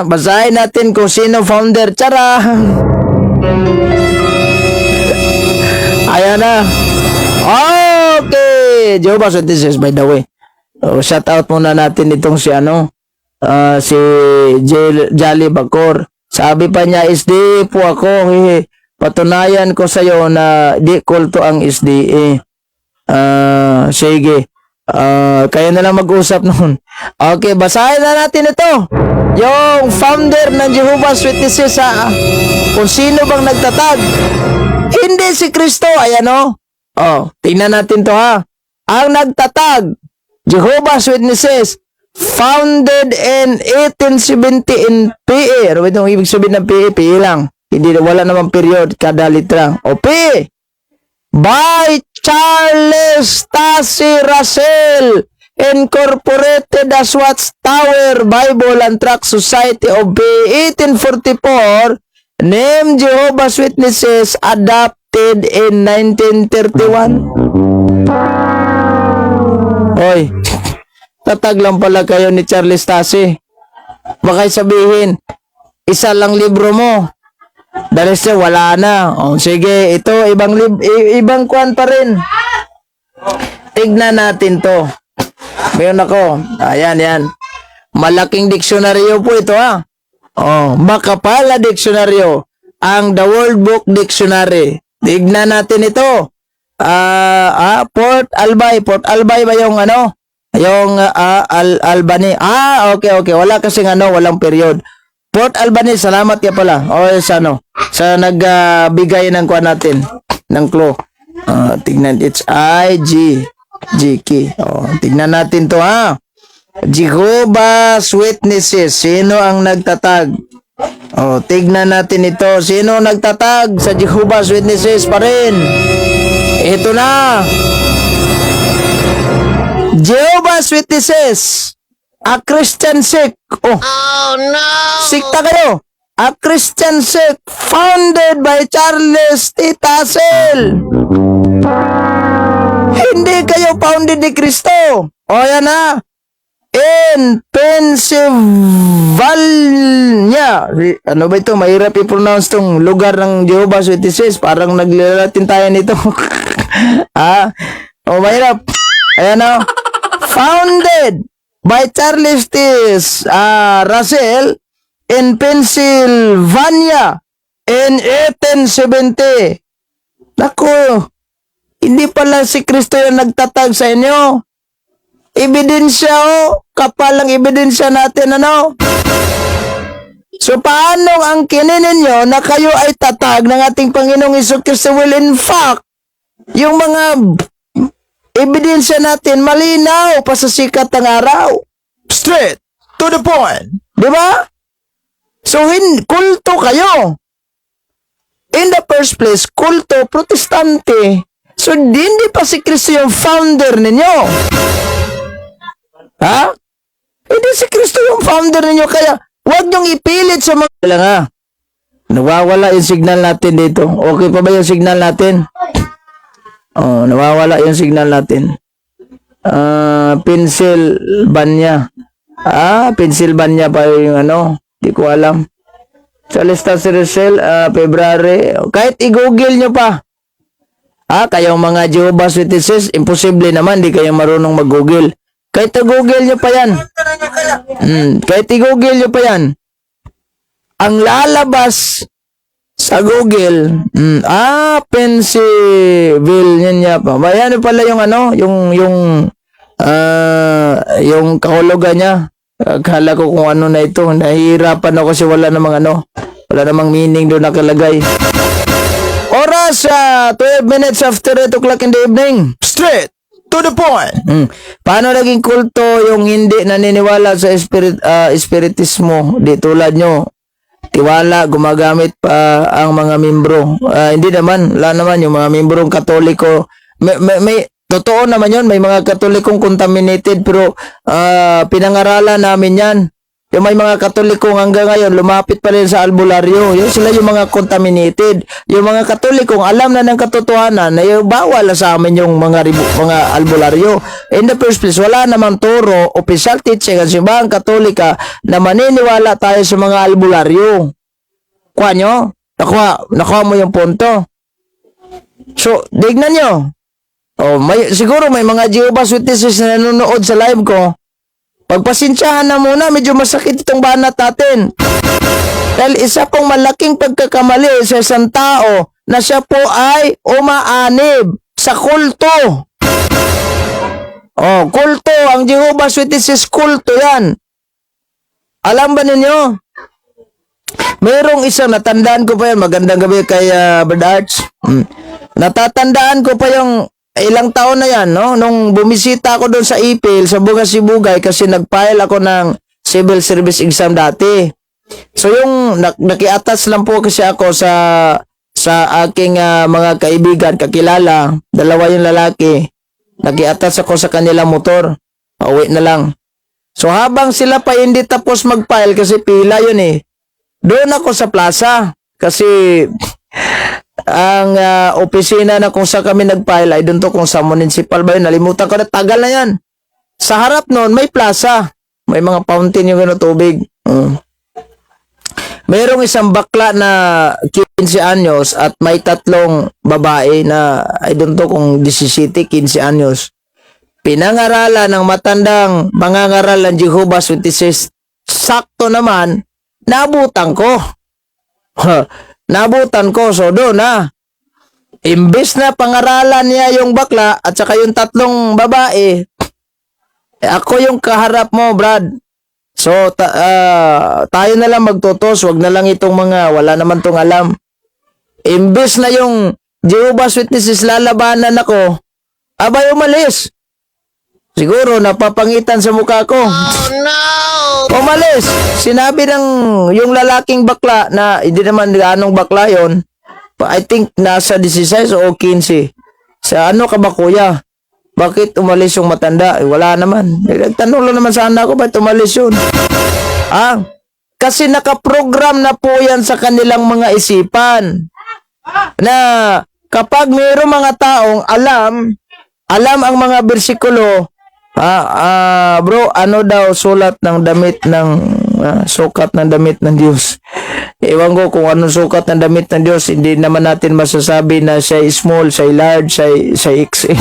Basahin natin kung sino founder. Tsara! Ayan na. Okay! Jehovah's Witnesses, by the way. Shout out muna natin itong si si Jolly Bacor. Sabi pa niya, SDA po ako. Patunayan ko sa'yo na di kulto ang SDA. Sige. Kayo na lang mag-usap noon. Okay, basahin na natin ito. Yung founder ng Jehovah's Witnesses, kung sino bang nagtatag. Hindi si Kristo. Ayan tingnan natin to Ang nagtatag, Jehovah's Witnesses, founded in 1870 in PE. Ano ba itong ibig sabihin ng PE? PE lang. Hindi, wala namang period kada litra. O PE. By Charles Tacy Russell, Incorporated as Watchtower Bible and Tract Society of PE 1844, named Jehovah's Witnesses, adopted in 1931. Hoy, tatag lang pala kayo ni Charles Tacy. Baka sabihin, isa lang libro mo. Dahil siya, wala na. Sige, ito, ibang kuwan pa rin. Tignan natin to. Mayroon ako. Ayan, yan. Malaking diksyonaryo po ito, makapal na diksyonaryo. Ang The World Book Dictionary. Tignan natin ito. Port Albay. Port Albay ba yung Yung Albany. Okay. Wala kasing walang period. Port Albany, salamat ya pala. Sa nagbigay ng kuha natin, ng clue. Tignan, it's GK. Tignan natin to Jehovah's Witnesses. Sino ang nagtatag? Tignan natin ito. Sino nagtatag sa Jehovah's Witnesses pa rin? Ito na. Jehovah's Witnesses, a Christian sect. Oh no! Sikta kayo. A Christian sect founded by Charles T. Tassel. Hindi kayo founded ni Kristo. Yan na. In Pennsylvania. Ano ba ito? Mahirap i-pronounce tong lugar ng Jehovah's Witnesses. Parang naglalatin tayo nito. Mahirap. Ayan na. Founded by Charles T. Russell in Pennsylvania in 1870. Naku, hindi pala si Kristo yung nagtatag sa inyo. Ebidensya kapalang ebidensya natin So paano ang kininin nyo na kayo ay tatag ng ating Panginoong Jesucristo? Will in fact, yung mga ebidensya natin malinaw pa sa sikat ng araw. Straight to the point. Di ba? So, kulto kayo. In the first place, kulto, protestante. So, hindi pa si Kristo yung founder ninyo. Hindi si Kristo yung founder ninyo. Kaya, huwag niyong ipilit sa mga... Kailangan nawawala yung signal natin dito. Okay pa ba yung signal natin? Nawawala yung signal natin. Pennsylvania. Pennsylvania pa yung Di ko alam. Charles Tacy Russell, February. Kahit i-google nyo pa. Kayong mga Jehovah's Witnesses, imposible naman, di kayo marunong mag-google. Kahit i-google nyo pa yan. Kahit i-google nyo pa yan. Ang lalabas sa Google, Pennsylvania pa. Ayan pala yung yung kahulugan niya. Akala ko kung ano na ito. Nahihirapan ako kasi wala namang meaning doon nakalagay. Oras, 12 minutes after 8 o'clock in the evening. Straight to the point. Paano naging kulto yung hindi naniniwala sa espiritismo? Di tulad nyo. Tiwala, gumagamit pa ang mga membro. Hindi naman, wala naman yung mga membrong Katoliko. May totoo naman yun, may mga Katolikong contaminated, pero pinangaralan namin yan. Yung may mga Katoliko hanggang ngayon, lumapit pa rin sa albularyo. Yung sila yung mga contaminated. Yung mga Katolikong alam na ng katotohanan na yung bawal na sa amin yung mga albularyo. In the first place, wala namang turo, official teaching at simbahang Katolika na maniniwala tayo sa mga albularyo. Kuha nyo? Nakuha mo yung punto. So, dignan nyo. Siguro may mga Jehovah's Witnesses na nanonood sa live ko. Pagpasensyahan na muna, medyo masakit itong banat natin. Dahil isa pong malaking pagkakamali sa isang tao na siya po ay umaanib sa kulto. Kulto. Ang Jehovah's Witnesses, kulto yan. Alam ba ninyo? Mayroong isang, natandaan ko pa yan, magandang gabi kay Brad Arch. Natatandaan ko pa yung ilang taon na yan, no? Nung bumisita ako doon sa Ipil, sa Bugas-Sibugay, kasi nag-file ako ng civil service exam dati. So yung nakiatas lang po kasi ako sa aking mga kaibigan, kakilala, dalawa yung lalaki. Nakiatas ako sa kanilang motor. Pauwi na lang. So habang sila pa hindi tapos mag-file kasi pila yun eh. Doon ako sa plaza kasi ang opisina na kung saan kami nag-file ay doon to kung sa municipal ba yun. Nalimutan ko na, tagal na yan. Sa harap noon, may plaza. May mga fountain yung tubig. Mayroong isang bakla na 15 anyos at may tatlong babae na ay doon to kung 17, 15 anyos. Pinangaralan ng matandang mangangaral ng Jehovah's Witnesses. Sakto naman, nabutan ko. Nabutan ko, so doon imbes na pangaralan niya yung bakla at saka yung tatlong babae, ako yung kaharap mo, Brad. So, tayo na lang magtutos, wag na lang itong mga wala naman tong alam. Imbes na yung Jehovah's Witnesses lalabanan ako, abay umalis. Siguro napapangitan sa mukha ko. Oh no! Umalis. Sinabi ng yung lalaking bakla na hindi naman anong bakla yon. I think nasa 16 o 15. Sa ano ka ba kuya? Bakit umalis yung matanda? Wala naman. Nagtanong lang naman sana ako, bakit umalis yun? Kasi nakaprogram na po yan sa kanilang mga isipan. Na kapag mayroong mga taong alam ang mga bersikulo, bro, ano daw sulat ng damit ng sukat ng damit ng Diyos? Ewan ko kung anong sukat ng damit ng Diyos. Hindi naman natin masasabi na siya small, siya large, siya XL.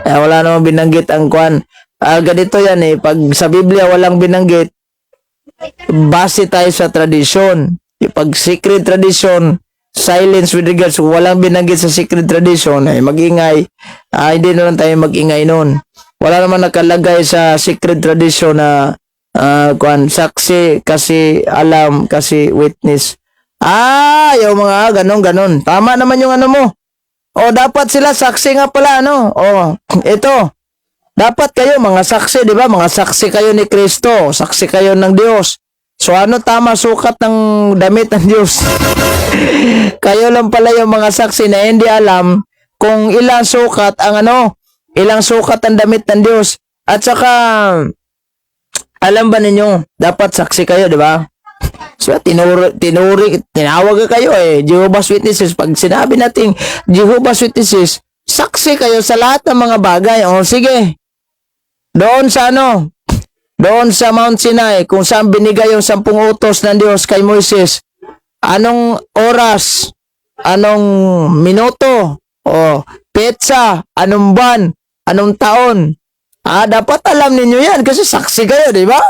Wala namang binanggit ang kwan. Ganito yan eh. Pag sa Biblia walang binanggit, base tayo sa tradisyon. Pag secret tradition, silence with regards kung walang binanggit sa secret tradition, ay mag-ingay. Hindi na lang tayo mag-ingay nun. Wala naman nakalagay sa secret tradition na saksi kasi alam kasi witness. Yung mga ganon. Tama naman yung ano mo. Dapat sila saksi nga pala, ano? Ito. Dapat kayo mga saksi, di ba? Mga saksi kayo ni Kristo. Saksi kayo ng Diyos. So ano tama sukat ng damit ng Diyos? Kayo lang pala yung mga saksi na hindi alam kung ilang sukat ang ilang sukat ang damit ng Diyos. At saka, alam ba ninyo, dapat saksi kayo, di ba? So, tinawag kayo Jehovah's Witnesses. Pag sinabi natin Jehovah's Witnesses, saksi kayo sa lahat ng mga bagay. Sige. Doon sa Mount Sinai, kung saan binigay yung 10 utos ng Diyos kay Moises, anong oras, anong minuto, petsa, anong buwan, anong taon. Dapat alam ninyo yan kasi saksi kayo, di ba?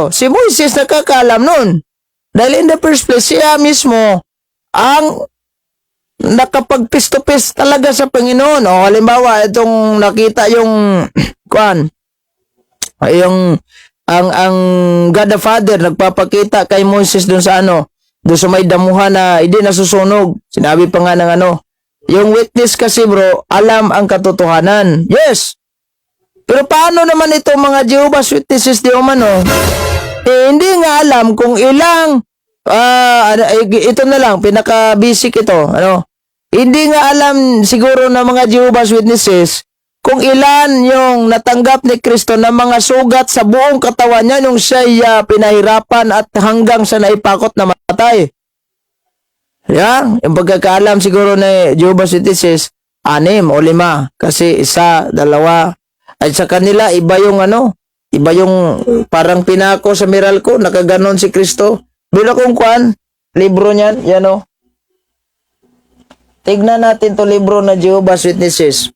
Si Moises nakakaalam nun. Dahil in the first place, siya mismo ang nakapag-face-to-face talaga sa Panginoon. Halimbawa, itong nakita yung ang God the Father nagpapakita kay Moses doon sa doon sa may damuhan na hindi nasusunog. Sinabi pa nga ng yung witness kasi bro, alam ang katotohanan. Yes! Pero paano naman ito mga Jehovah's Witnesses di umano? Hindi nga alam kung ilang ito na lang, pinaka-basic ito. Hindi nga alam siguro ng mga Jehovah's Witnesses kung ilan yung natanggap ni Kristo na mga sugat sa buong katawan niya nung siya pinahirapan at hanggang sa naipakot na matay. Yung pagkakaalam siguro ni Jehovah's Witnesses, 6 o 5. Kasi 1, 2. At sa kanila, iba yung iba yung parang pinako sa Meralco, nakaganon si Kristo. Bila kung kuan, libro niyan, yan o. Tignan natin to libro na Jehovah's Witnesses.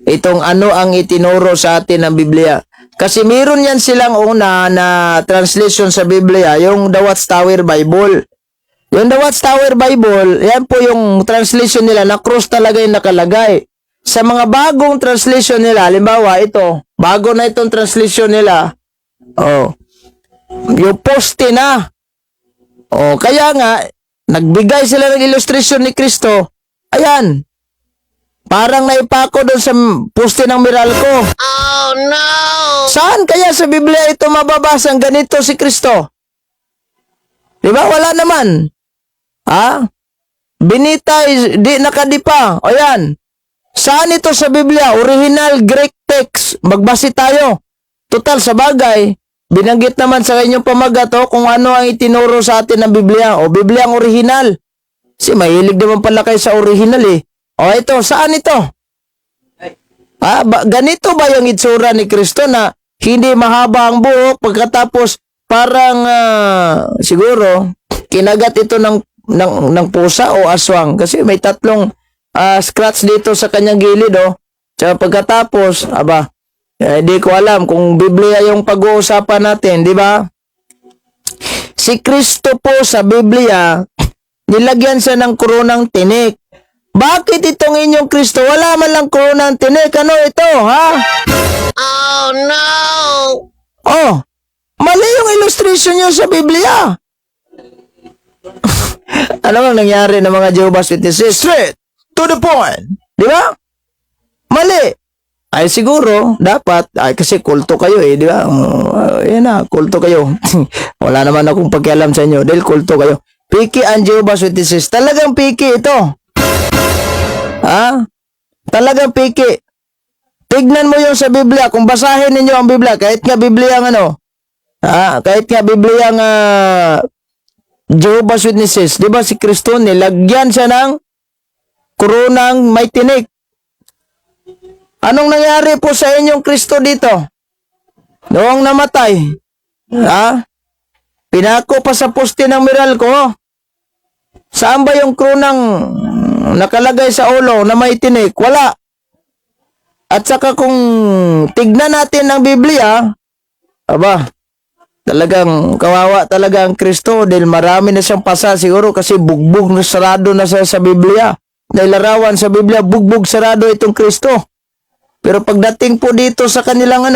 Itong ang itinuro sa atin ng Biblia. Kasi meron yan silang una na translation sa Biblia, yung The Watchtower Bible. Yung The Watchtower Bible, yan po yung translation nila, na cross talaga yung nakalagay. Sa mga bagong translation nila, halimbawa ito, bago na itong translation nila, yung poste na. Kaya nga, nagbigay sila ng illustration ni Kristo. Ayan. Parang naipako doon sa poste ng Meralco. Oh no! Saan kaya sa Biblia ito mababasang ganito si Kristo? Diba? Wala naman. Binitay, di nakadipa. O yan. Saan ito sa Biblia? Original Greek text. Magbasi tayo. Total sa bagay. Binanggit naman sa inyong pamagato kung ano ang itinuro sa atin ng Biblia. O Biblia ang original. Kasi mahilig naman pala kayo sa original eh. O ito, saan ito? Ganito ba yung itsura ni Kristo na hindi mahaba ang buhok pagkatapos parang siguro kinagat ito ng pusa o aswang kasi may tatlong scratch dito sa kanyang gilid Tsaka pagkatapos, di ko alam kung Biblia yung pag-uusapan natin, di ba? Si Kristo po sa Biblia, nilagyan siya ng koronang tinik. Bakit itong inyong Kristo? Wala man lang koronang tinik. Ano ito, ha? Oh, no! Mali yung illustration nyo sa Biblia. Ano bang nangyari ng mga Jehovah's Witnesses? Straight to the point. Di ba? Mali. Ay siguro, dapat, kasi kulto kayo di ba? Yan na, kulto kayo. Wala naman akong pakialam sa inyo dahil kulto kayo. Piki ang Jehovah's Witnesses. Talagang piki ito. Talagang piki. Tignan mo yung sa Biblia. Kung basahin ninyo ang Biblia, kahit nga Biblia kahit nga Biblia Jehovah's Witnesses, di ba si Kristo nilagyan siya ng koronang may tinik. Anong nangyari po sa inyong Kristo dito? Noong namatay, pinako pa sa poste ng Meralco. Saan ba yung koronang nakalagay sa ulo na may tinik? Wala. At saka kung tignan natin ang Biblia, talagang kawawa talaga ang Kristo dahil marami na siyang pasa siguro kasi bugbog na sarado na siya sa Biblia. Dahil larawan sa Biblia, bugbog sarado itong Kristo. Pero pagdating po dito sa kanilang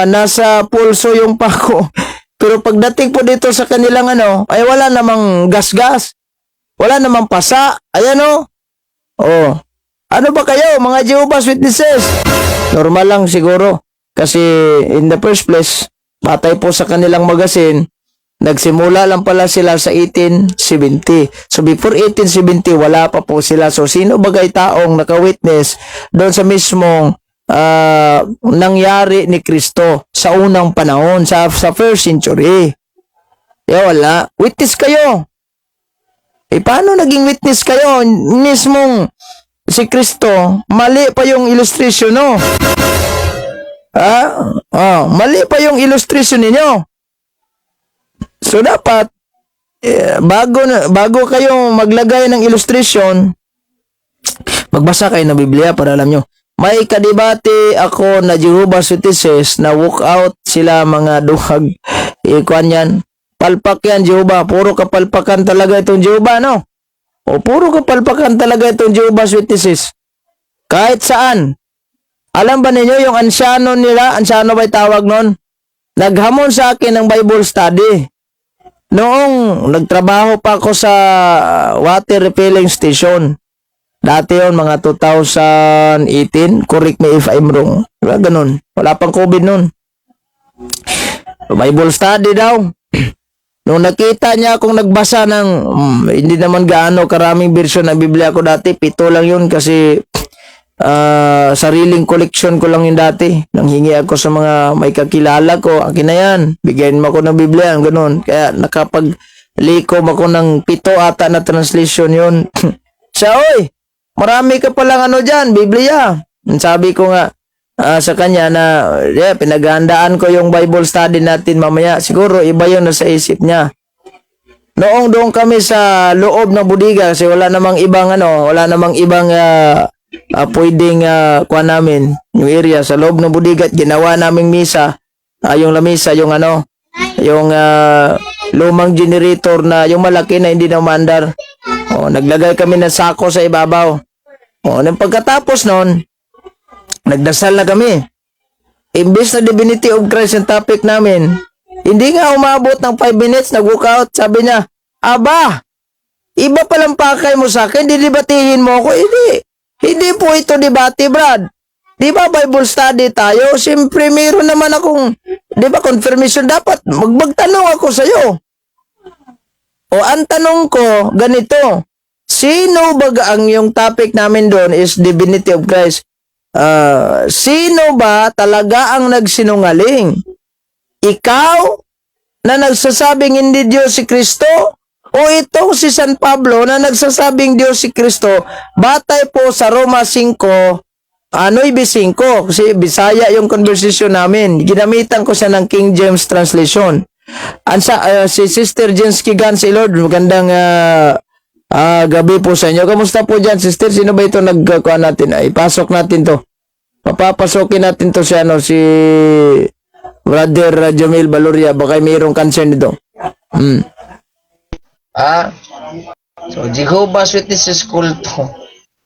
nasa pulso yung pako. Pero pagdating po dito sa kanilang ay wala namang gasgas. Wala namang pasa. Ayan Ano ba kayo, mga Jehovah's Witnesses? Normal lang siguro. Kasi in the first place, batay po sa kanilang magasin, nagsimula lang pala sila sa 1870. So before 1870, wala pa po sila. So sino bagay taong naka-witness doon sa mismong nangyari ni Kristo sa unang panahon, sa first century? Wala. Witness kayo. Paano naging witness kayo? Mismong si Kristo, mali pa yung illustration, mali pa yung illustration ninyo. So dapat bago kayo maglagay ng illustration, magbasa kayo ng Biblia para alam nyo. May kadibate ako na Jehovah's Witnesses na walk out sila mga duhag. Ikuan yan. Palpak yan, Jehovah. Puro kapalpakan talaga itong Jehovah, puro kapalpakan talaga itong Jehovah's Witnesses. Kahit saan. Alam ba ninyo yung ansyano nila? Ansyano ba'y tawag nun? Naghamon sa akin ng Bible study. Noong nagtrabaho pa ako sa water refilling station. Dati yun, mga 2018. Correct me if I'm wrong. Diba, ganun. Wala pang COVID nun. Bible study daw. Nung nakita niya akong nagbasa ng, hindi naman gaano karaming version ng Biblia ko dati, 7 lang yun kasi sariling koleksyon ko lang yung dati. Nanghingi ako sa mga may kakilala ko, akin na yan, bigyan mo ako ng Biblia, ganun. Kaya nakapag-likom ako ng 7 ata na translation yun. Siya, oy, marami ka palang ano dyan, Biblia. Sabi ko nga sa kanya na pinaghandaan ko yung Bible study natin mamaya. Siguro iba yun na sa isip niya. Noong doon kami sa loob ng budiga kasi wala namang ibang pwedeng kuha namin yung area sa loob ng budiga at ginawa naming misa, yung lamisa, yung lumang generator na yung malaki na hindi na umandar. Naglagay kami ng sako sa ibabaw. Nang pagkatapos noon, nagdasal na kami. Imbes na divinity of Christ ang topic namin, hindi nga umabot ng 5 minutes, nag-walk out. Sabi niya, aba, iba palang pakay mo sa akin, didibatihin mo ako. Hindi po ito debate, Brad. Di ba Bible study tayo? Siyempre, meron naman akong, di ba, confirmation. Dapat magtanong ako sa'yo. Ang tanong ko, ganito, sino ba ang yung topic namin doon is divinity of Christ? Sino ba talaga ang nagsinungaling? Ikaw na nagsasabing hindi Diyos si Kristo o itong si San Pablo na nagsasabing Diyos si Kristo batay po sa Roma 5 9:5 kasi Bisaya yung conversation namin, ginamitan ko siya ng King James translation. Si Sister Jensky Gan si Lord, magandang gabi po sa inyo. Kamusta po dyan, sister? Sino ba ito nagkuha natin? Ipasok natin to. Papapasokin natin to si Brother Jamil Baloria. Baka mayroong concern dito. So Jehovah's Witnesses kulto.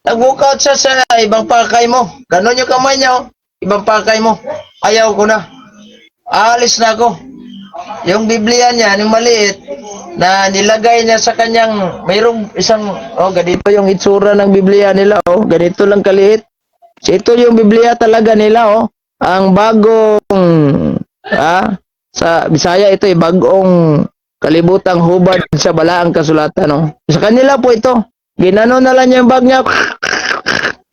Nag-walk out siya sa ibang pakay mo. Ganon yung kamay niya, ibang pakay mo. Ayaw ko na. Aalis na ako. Yung Biblia niya, yung maliit, na nilagay niya sa kanyang, mayroong isang, ganito yung itsura ng Biblia nila, ganito lang kaliit. So, ito yung Biblia talaga nila, ang bagong, sa Bisaya ito, bagong kalibutang hubad sa balaang kasulatan, Sa kanila po ito, ginano na lang yung bag niya,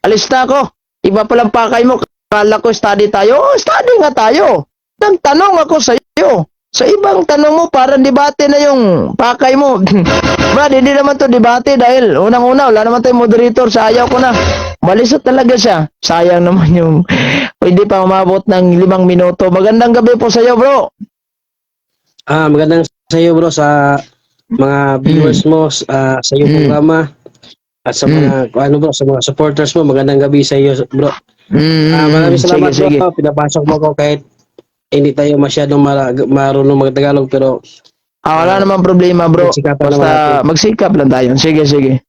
alis na ako, iba palang pakay mo, kala ko study tayo, study nga tayo. Nagtanong ako sa iyo. Sa ibang tanong mo, parang debate na yung pakay mo. Brad, hindi naman to debate dahil unang-una, wala naman tayong moderator, sa ayaw ko na. Malisot talaga siya. Sayang naman yung hindi pa umabot ng 5 minuto. Magandang gabi po sa iyo, bro. Magandang sa iyo, bro, sa mga viewers mo, sa iyong programa, at sa mga, bro, sa mga supporters mo. Magandang gabi sa iyo, bro. Maraming salamat, sige. bro. Pinapasok mo ko kahit hindi tayo masyadong marunong mag-Tagalog, pero wala namang problema, bro. magsikapan naman Basta natin. magsikap lang tayo. Sige.